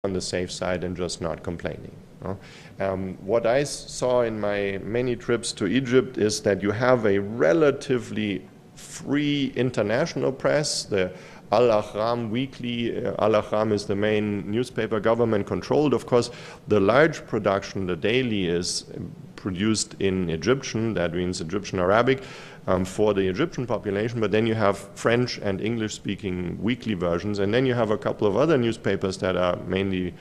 on the safe side and just not complaining. What I saw in my many trips to Egypt is that you have a relatively free international press. The Al-Ahram weekly, Al-Ahram is the main newspaper, government controlled. Of course, the large production, the daily, is produced in Egyptian, that means Egyptian Arabic, for the Egyptian population, but then you have French and English-speaking weekly versions, and then you have a couple of other newspapers that are mainly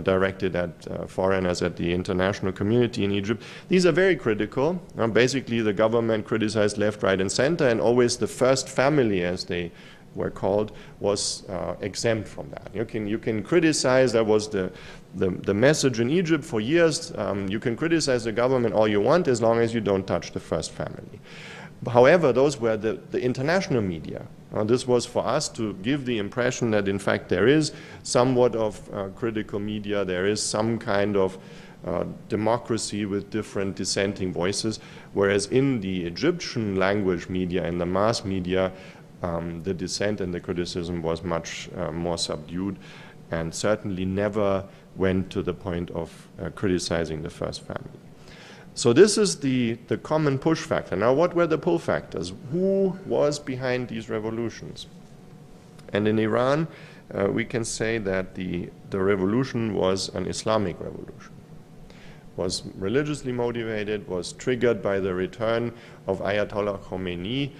directed at foreigners, at the international community in Egypt. These are very critical. Basically, the government criticized left, right, and center, and always the first family, as they were called, was exempt from that. You can criticize. That was the message in Egypt for years. You can criticize the government all you want as long as you don't touch the first family. However, those were the international media. This was for us to give the impression that, in fact, there is somewhat of critical media, there is some kind of democracy with different dissenting voices, whereas in the Egyptian language media and the mass media, the dissent and the criticism was much more subdued and certainly never went to the point of criticizing the first family. So this is the common push factor. Now, what were the pull factors? Who was behind these revolutions? And in Iran, we can say that the revolution was an Islamic revolution. Was religiously motivated, was triggered by the return of Ayatollah Khomeini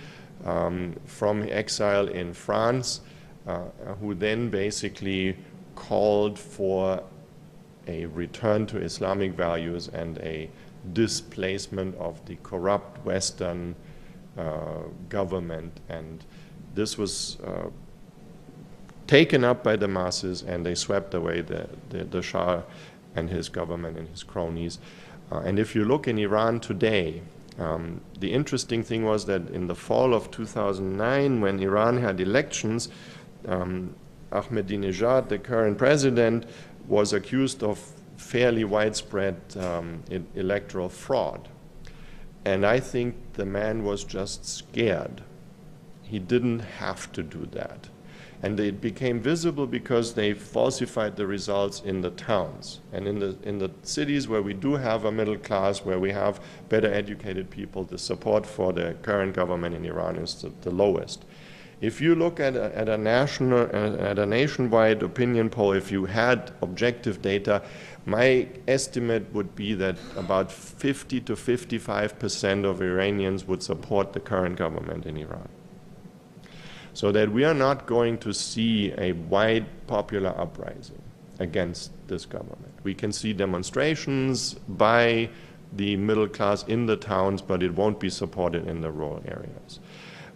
from exile in France, who then basically called for a return to Islamic values and a displacement of the corrupt Western government, and this was taken up by the masses, and they swept away the Shah and his government and his cronies. And if you look in Iran today, the interesting thing was that in the fall of 2009, when Iran had elections, Ahmadinejad, the current president, was accused of fairly widespread electoral fraud. And I think the man was just scared. He didn't have to do that. And it became visible because they falsified the results in the towns. And in the cities where we do have a middle class, where we have better educated people, the support for the current government in Iran is the lowest. If you look at a nationwide opinion poll, if you had objective data, my estimate would be that about 50 to 55% of Iranians would support the current government in Iran. So that we are not going to see a wide popular uprising against this government. We can see demonstrations by the middle class in the towns, but it won't be supported in the rural areas.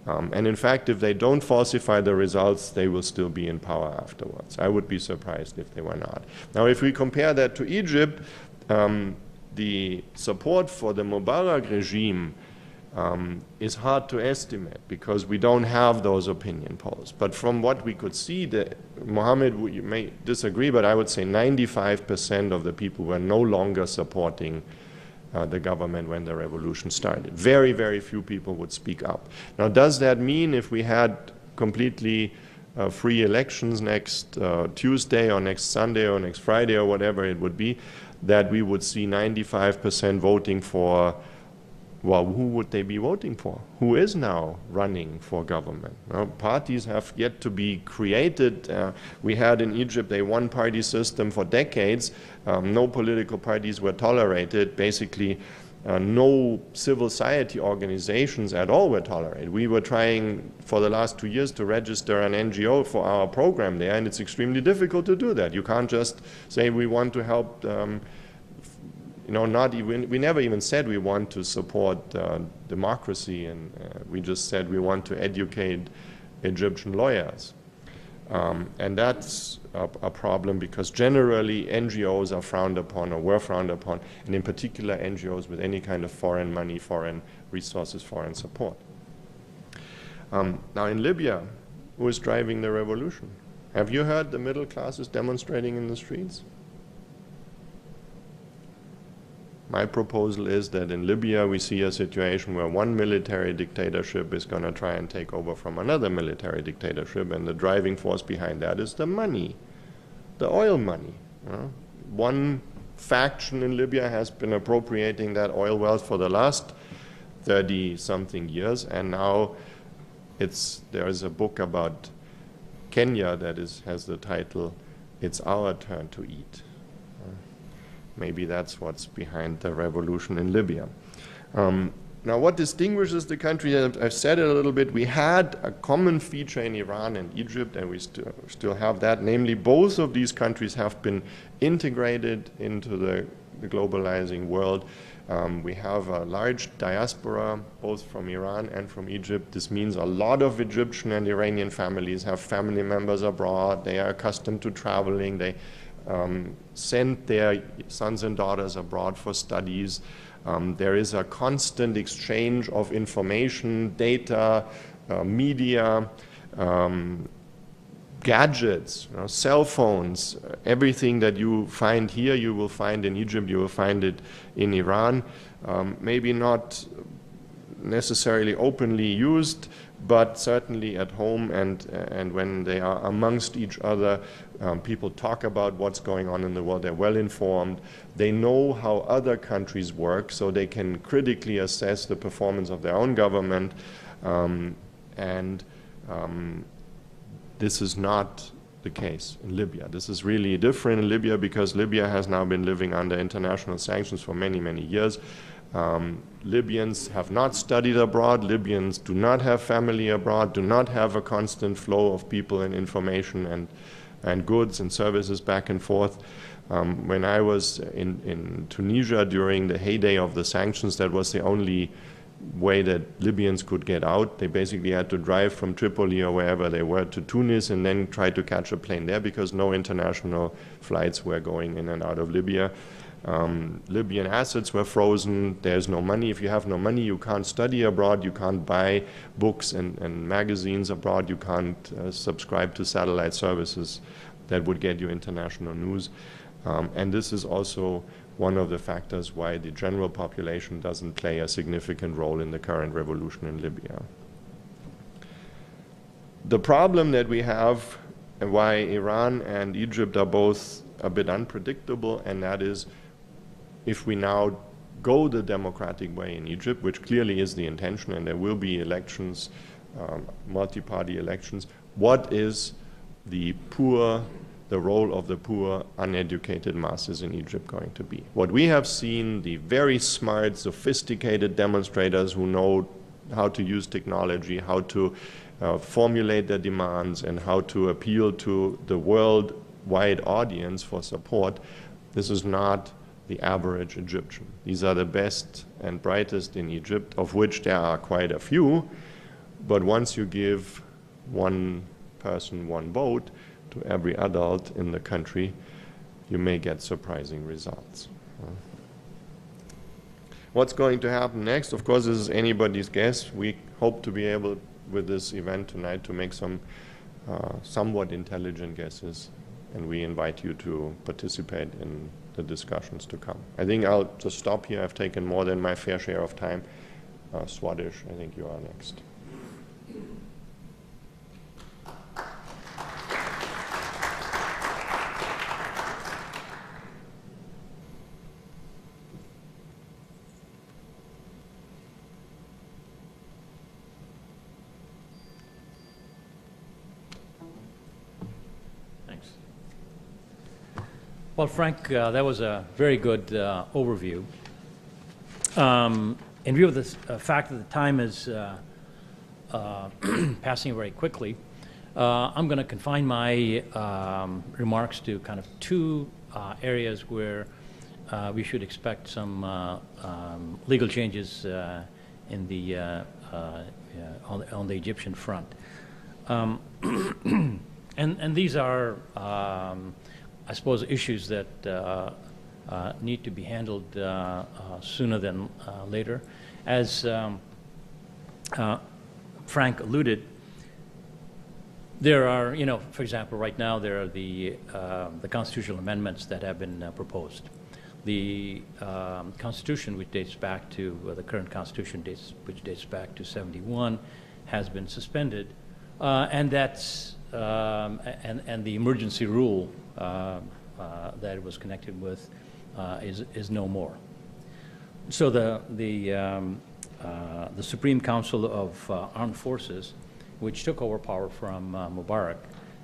And in fact, if they don't falsify the results, they will still be in power afterwards. I would be surprised if they were not. Now, if we compare that to Egypt, the support for the Mubarak regime is hard to estimate because we don't have those opinion polls. But from what we could see, Mohamed, you may disagree, but I would say 95% of the people were no longer supporting the government when the revolution started. Very, very few people would speak up. Now, does that mean if we had completely free elections next Tuesday or next Sunday or next Friday or whatever it would be, that we would see 95% voting for, well, who would they be voting for? Who is now running for government? Well, parties have yet to be created. We had in Egypt a one-party system for decades. No political parties were tolerated. Basically, no civil society organizations at all were tolerated. We were trying for the last 2 years to register an NGO for our program there, and it's extremely difficult to do that. You can't just say we want to help not even, we never even said we want to support democracy, and we just said we want to educate Egyptian lawyers. And that's a problem because generally NGOs are frowned upon or were frowned upon, and in particular NGOs with any kind of foreign money, foreign resources, foreign support. Now in Libya, who is driving the revolution? Have you heard the middle classes demonstrating in the streets? My proposal is that in Libya we see a situation where one military dictatorship is going to try and take over from another military dictatorship, and the driving force behind that is the money, the oil money. One faction in Libya has been appropriating that oil wealth for the last 30-something years, and now there is a book about Kenya that has the title, "It's Our Turn to Eat." Maybe that's what's behind the revolution in Libya. Now, what distinguishes the country? I've said it a little bit. We had a common feature in Iran and Egypt, and we still have that. Namely, both of these countries have been integrated into the globalizing world. We have a large diaspora, both from Iran and from Egypt. This means a lot of Egyptian and Iranian families have family members abroad. They are accustomed to traveling. They send their sons and daughters abroad for studies. There is a constant exchange of information, data, media, gadgets, cell phones. Everything that you find here, you will find in Egypt, you will find it in Iran. Maybe not necessarily openly used, but certainly at home and when they are amongst each other, people talk about what's going on in the world. They're well informed. They know how other countries work, so they can critically assess the performance of their own government. This is not the case in Libya. This is really different in Libya because Libya has now been living under international sanctions for many, many years. Libyans have not studied abroad. Libyans do not have family abroad, do not have a constant flow of people and information and goods and services back and forth. When I was in Tunisia during the heyday of the sanctions, that was the only way that Libyans could get out. They basically had to drive from Tripoli or wherever they were to Tunis and then try to catch a plane there because no international flights were going in and out of Libya. Libyan assets were frozen. There's no money. If you have no money, you can't study abroad. You can't buy books and magazines abroad. You can't subscribe to satellite services that would get you international news. And this is also one of the factors why the general population doesn't play a significant role in the current revolution in Libya. The problem that we have and why Iran and Egypt are both a bit unpredictable, and that is if we now go the democratic way in Egypt, which clearly is the intention, and there will be elections, multi-party elections, what is the role of the poor, uneducated masses in Egypt going to be? What we have seen, the very smart, sophisticated demonstrators who know how to use technology, how to formulate their demands, and how to appeal to the worldwide audience for support, this is not the average Egyptian. These are the best and brightest in Egypt, of which there are quite a few, but once you give one person one vote to every adult in the country, you may get surprising results. What's going to happen next? Of course, this is anybody's guess. We hope to be able, with this event tonight, to make some somewhat intelligent guesses, and we invite you to participate in the discussions to come. I think I'll just stop here. I've taken more than my fair share of time. Swadish, I think you are next. Well, Frank, that was a very good overview. In view of the fact that the time is passing very quickly, I'm going to confine my remarks to kind of two areas where we should expect some legal changes in the on the Egyptian front, and these are, I suppose, issues that need to be handled sooner than later. As Frank alluded, there are, for example, right now there are the constitutional amendments that have been proposed. The Constitution, which dates back to the current Constitution, which dates back to '71, has been suspended, and that's and the emergency rule that it was connected with is no more. So the Supreme Council of Armed Forces, which took over power from Mubarak,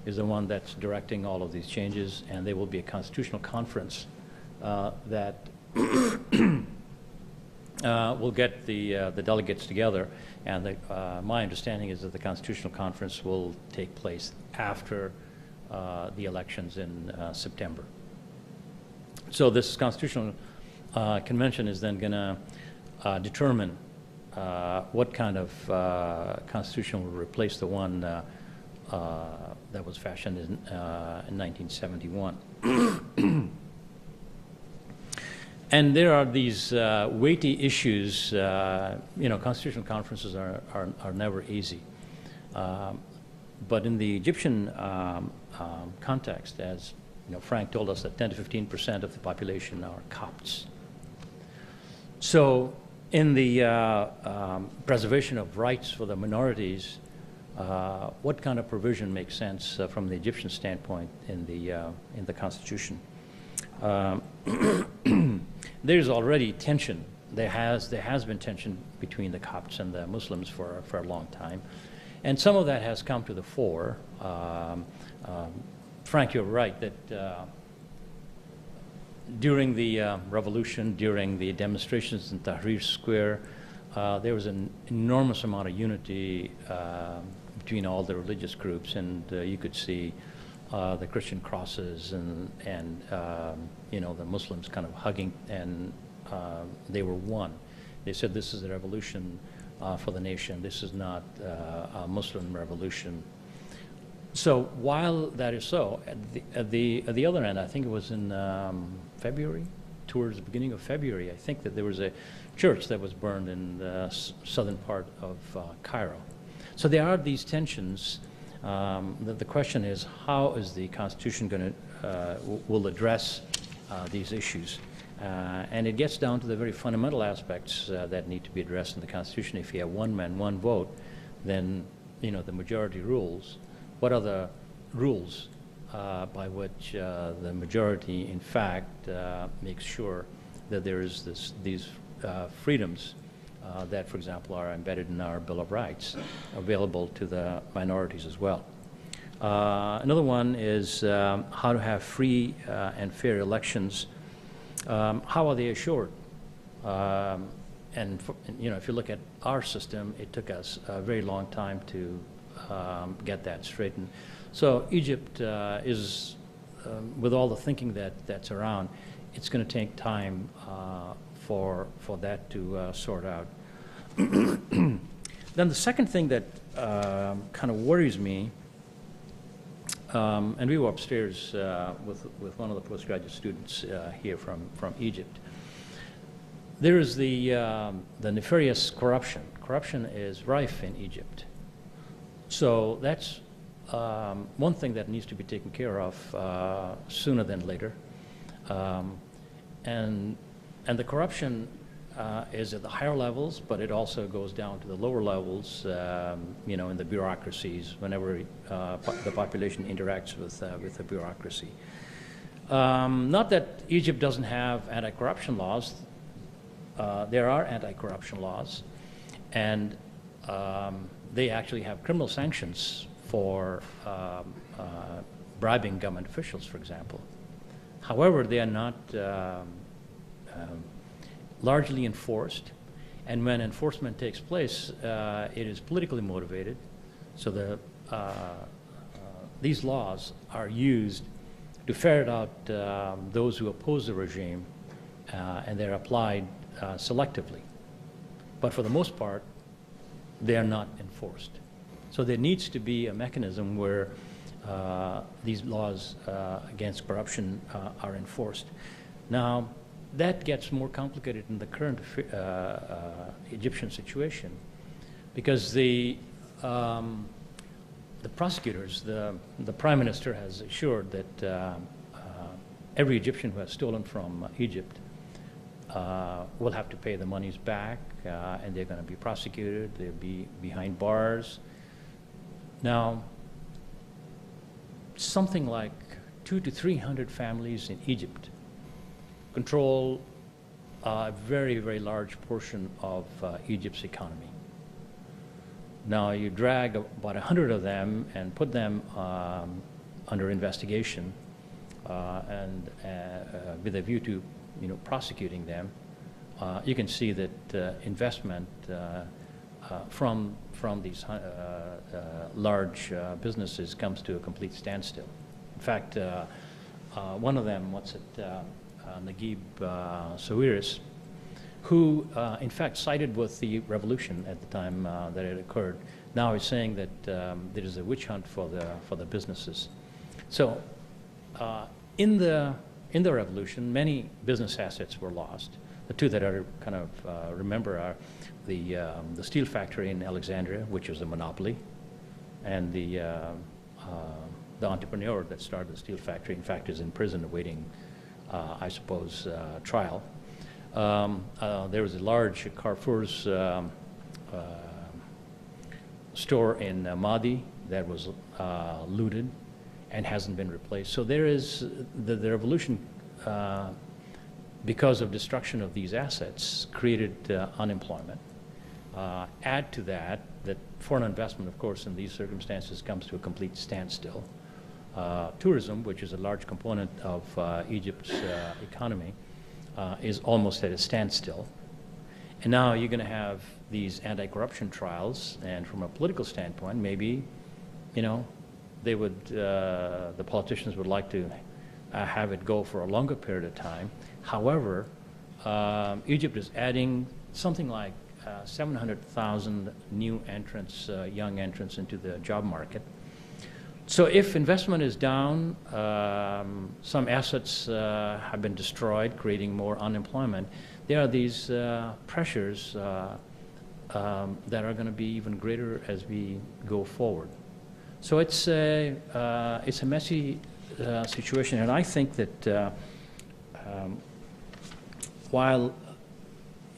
is the one that's directing all of these changes, and there will be a constitutional conference that will get the delegates together, and my understanding is that the constitutional conference will take place after the elections in September. So this constitutional convention is then going to determine what kind of constitution will replace the one that was fashioned in 1971. And there are these weighty issues. Constitutional conferences are never easy. But in the Egyptian context, as Frank told us, that 10 to 15% of the population are Copts. So in the preservation of rights for the minorities, what kind of provision makes sense from the Egyptian standpoint in the Constitution? There's already tension. There has been tension between the Copts and the Muslims for a long time, and some of that has come to the fore. Frank, you're right that during the revolution, during the demonstrations in Tahrir Square, there was an enormous amount of unity between all the religious groups, and you could see the Christian crosses and the Muslims kind of hugging, and they were one. They said, this is a revolution for the nation. This is not a Muslim revolution. So while that is so, at the other end, I think it was in February, towards the beginning of February, I think that there was a church that was burned in the southern part of Cairo. So there are these tensions. The question is, how is the Constitution going to will address these issues? And it gets down to the very fundamental aspects that need to be addressed in the Constitution. If you have one man, one vote, then the majority rules. What are the rules by which the majority, in fact, makes sure that there is these freedoms that, for example, are embedded in our Bill of Rights, available to the minorities as well. Another one is how to have free and fair elections. How are they assured? And if you look at our system, it took us a very long time to get that straightened. So Egypt is, with all the thinking that's around, it's going to take time for that to sort out. Then the second thing that kind of worries me, and we were upstairs with one of the postgraduate students here from Egypt. There is the nefarious corruption. Corruption is rife in Egypt. So that's one thing that needs to be taken care of sooner than later. And the corruption is at the higher levels, but it also goes down to the lower levels, in the bureaucracies, whenever the population interacts with the bureaucracy. Not that Egypt doesn't have anti-corruption laws. There are anti-corruption laws, and they actually have criminal sanctions for bribing government officials, for example. However, they are not largely enforced, and when enforcement takes place, it is politically motivated. So these laws are used to ferret out those who oppose the regime, and they're applied selectively. But for the most part, they are not enforced. So there needs to be a mechanism where these laws against corruption are enforced. Now, that gets more complicated in the current Egyptian situation, because the prosecutors, the prime minister has assured that every Egyptian who has stolen from Egypt will have to pay the monies back, and they're going to be prosecuted. They'll be behind bars. Now, something like 2 200 to 300 families in Egypt control a very, very large portion of Egypt's economy. Now you drag about 100 of them and put them under investigation and with a view to prosecuting them. You can see that investment from these large businesses comes to a complete standstill. In fact, one of them, Nehf Swadish, who in fact sided with the revolution at the time that it occurred, now is saying that there is a witch hunt for the businesses. So in the revolution, many business assets were lost. The two that I kind of remember are the steel factory in Alexandria, which was a monopoly, and the entrepreneur that started the steel factory, in fact, is in prison awaiting, I suppose, trial. There was a large Carrefour's store in Mahdi that was looted and hasn't been replaced. So there is the revolution, because of destruction of these assets, created unemployment. Add to that foreign investment, of course, in these circumstances comes to a complete standstill. Tourism, which is a large component of Egypt's economy, is almost at a standstill. And now you're going to have these anti-corruption trials, and from a political standpoint, maybe, they would, the politicians would like to have it go for a longer period of time. However, Egypt is adding something like 700,000 new entrants, young entrants into the job market. So if investment is down, some assets have been destroyed, creating more unemployment. There are these pressures that are going to be even greater as we go forward. So it's a messy situation, and I think that while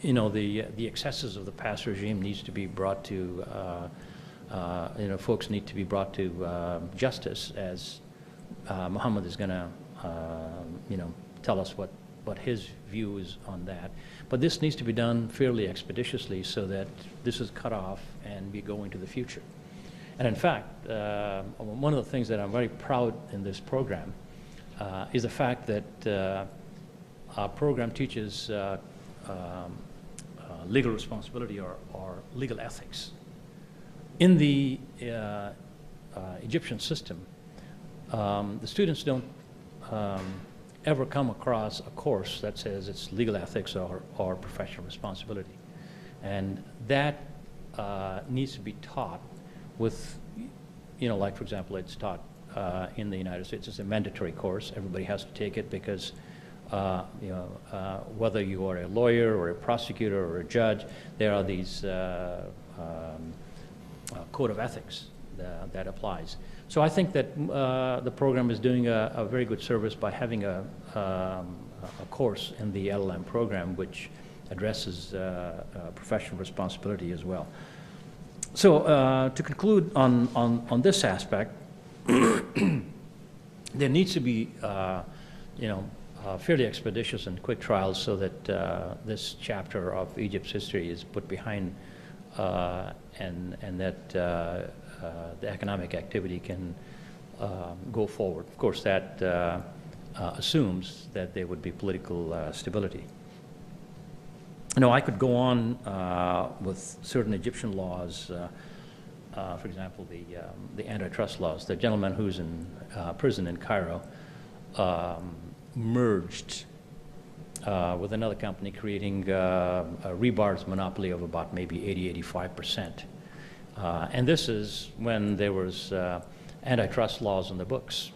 the excesses of the past regime needs to be brought to folks need to be brought to justice, as Mohamed is going to tell us what his view is on that. But this needs to be done fairly expeditiously so that this is cut off and we go into the future. And in fact, one of the things that I'm very proud in this program is the fact that our program teaches legal responsibility or legal ethics. In the Egyptian system, the students don't ever come across a course that says it's legal ethics or professional responsibility. And that needs to be taught with, like, for example, it's taught in the United States. It's a mandatory course. Everybody has to take it because whether you are a lawyer or a prosecutor or a judge, there are these code of ethics that applies. So I think that the program is doing a very good service by having a course in the LLM program which addresses professional responsibility as well. So to conclude on this aspect, there needs to be fairly expeditious and quick trials so that this chapter of Egypt's history is put behind and that the economic activity can go forward. Of course, that assumes that there would be political stability. I could go on with certain Egyptian laws, for example, the antitrust laws. The gentleman who's in prison in Cairo merged with another company, creating a rebar's monopoly of about maybe 80–85%. And this is when there was antitrust laws on the books.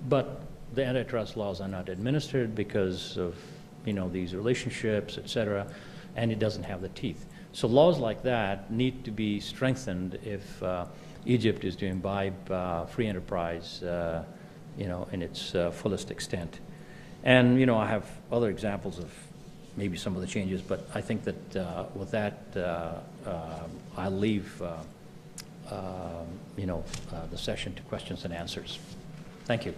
But the antitrust laws are not administered because of these relationships, etc., and it doesn't have the teeth. So laws like that need to be strengthened if Egypt is to imbibe free enterprise, in its fullest extent. And I have other examples of maybe some of the changes, but I think that with that, I'll leave the session to questions and answers. Thank you.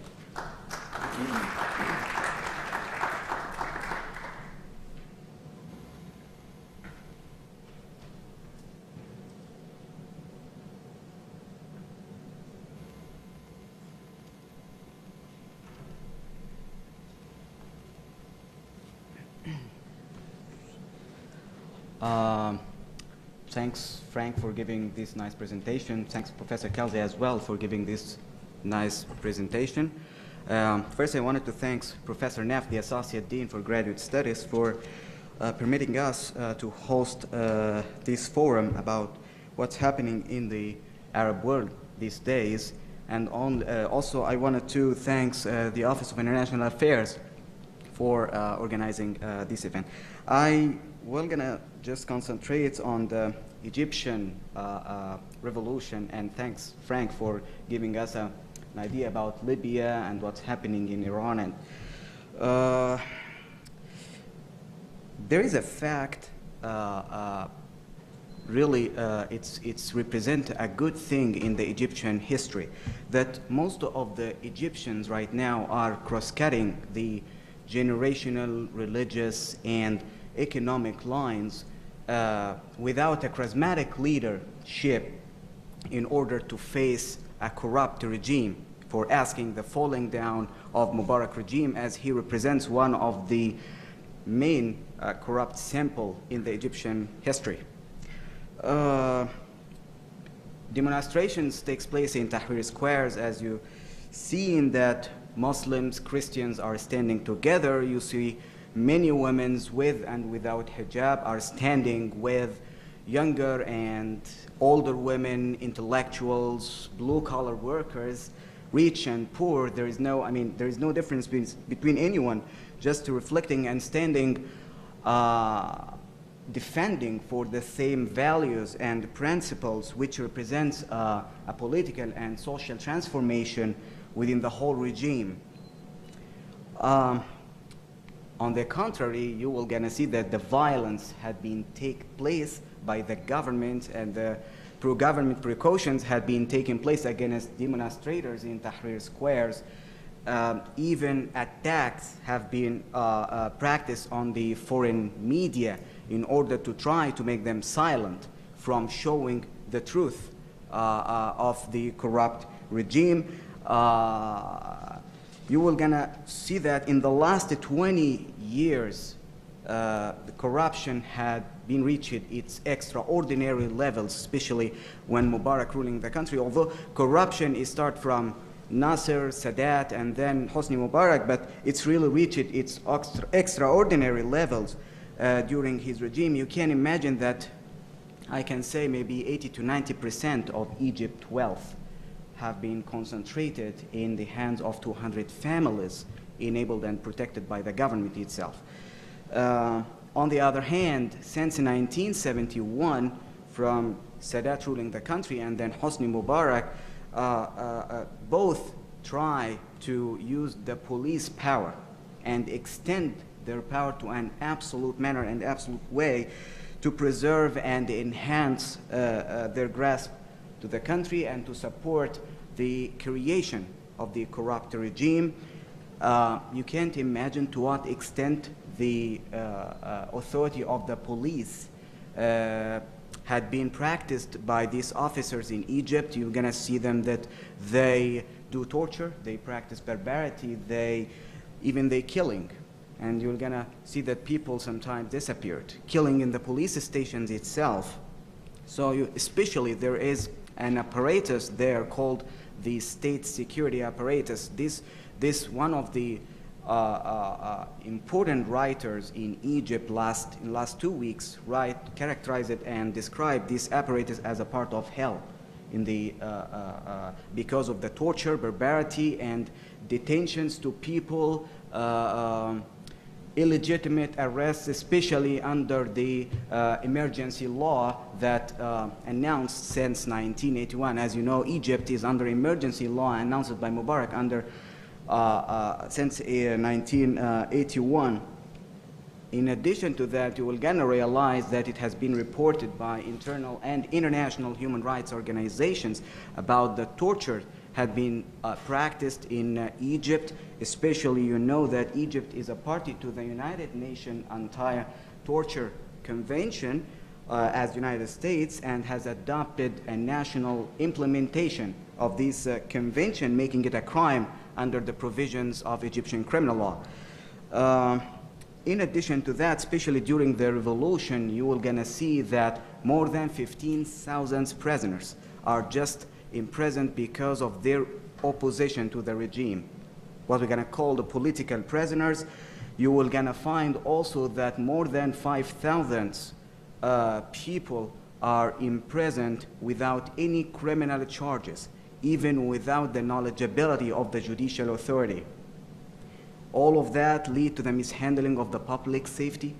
Thanks, Frank, for giving this nice presentation. Thanks, Professor Kalsi, as well, for giving this nice presentation. First, I wanted to thank Professor Nehf, the Associate Dean for Graduate Studies, for permitting us to host this forum about what's happening in the Arab world these days. And also, I wanted to thank the Office of International Affairs for organizing this event. We're gonna just concentrate on the Egyptian revolution, and thanks, Frank, for giving us an idea about Libya and what's happening in Iran. And there is a fact, really, it's represent a good thing in the Egyptian history, that most of the Egyptians right now are cross-cutting the generational, religious, and economic lines without a charismatic leadership in order to face a corrupt regime, for asking the falling down of Mubarak regime, as he represents one of the main corrupt sample in the Egyptian history. Demonstrations takes place in Tahrir squares, as you see, in that Muslims, Christians are standing together. You see many women with and without hijab are standing with younger and older women, intellectuals, blue-collar workers, rich and poor. There is no, there is no difference between anyone, just reflecting and standing, defending for the same values and principles, which represents a political and social transformation within the whole regime. On the contrary, you will gonna see that the violence had been take place by the government, and the pro-government precautions had been taking place against demonstrators in Tahrir squares. Even attacks have been practiced on the foreign media in order to try to make them silent from showing the truth of the corrupt regime. You will gonna see that in the last 20 years, the corruption had been reached its extraordinary levels, especially when Mubarak ruling the country. Although corruption is start from Nasser, Sadat, and then Hosni Mubarak, but it's really reached its extraordinary levels during his regime. You can imagine that, I can say maybe 80 to 90% of Egypt's wealth have been concentrated in the hands of 200 families, enabled and protected by the government itself. On the other hand, since 1971, from Sadat ruling the country and then Hosni Mubarak, both try to use the police power and extend their power to an absolute manner and absolute way to preserve and enhance their grasp to the country and to support the creation of the corrupt regime. You can't imagine to what extent the authority of the police had been practiced by these officers in Egypt. You're gonna see them that they do torture, they practice barbarity, they killing. And you're gonna see that people sometimes disappeared, killing in the police stations itself. So especially there is an apparatus there called the state security apparatus. This one of the important writers in Egypt in last 2 weeks characterized it and described this apparatus as a part of hell in the because of the torture, barbarity, and detentions to people, illegitimate arrests, especially under the emergency law that announced since 1981. As you know, Egypt is under emergency law announced by Mubarak since 1981. In addition to that, you will gonna realize that it has been reported by internal and international human rights organizations about the torture had been practiced in Egypt, especially you know that Egypt is a party to the United Nations Anti-Torture Convention as United States, and has adopted a national implementation of this convention, making it a crime under the provisions of Egyptian criminal law. In addition to that, especially during the revolution, you will gonna see that more than 15,000 prisoners are just imprisoned because of their opposition to the regime, what we're gonna call the political prisoners. You will gonna find also that more than 5,000 people are imprisoned without any criminal charges, even without the knowledgeability of the judicial authority. All of that lead to the mishandling of the public safety,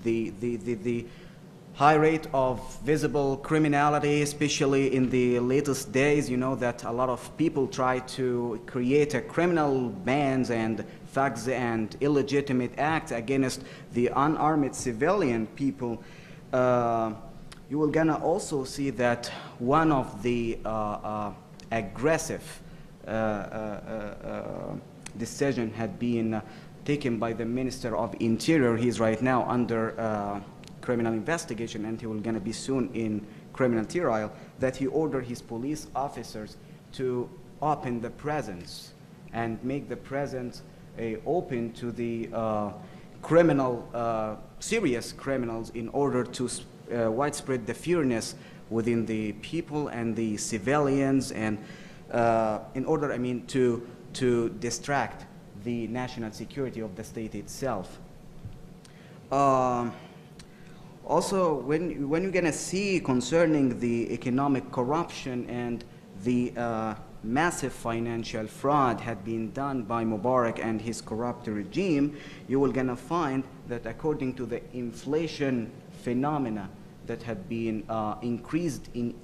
the high rate of visible criminality, especially in the latest days. You know that a lot of people try to create a criminal bans and thugs and illegitimate acts against the unarmed civilian people. You will gonna also see that one of the aggressive decision had been taken by the Minister of Interior. He's right now under criminal investigation, and he will gonna be soon in criminal trial, that he ordered his police officers to open the prisons and make the prisons open to the serious criminals, in order to widespread the fearness within the people and the civilians, and in order, to distract the national security of the state itself. Also, when you're gonna see concerning the economic corruption and the massive financial fraud had been done by Mubarak and his corrupt regime, you will gonna find that according to the inflation phenomena that had been increased in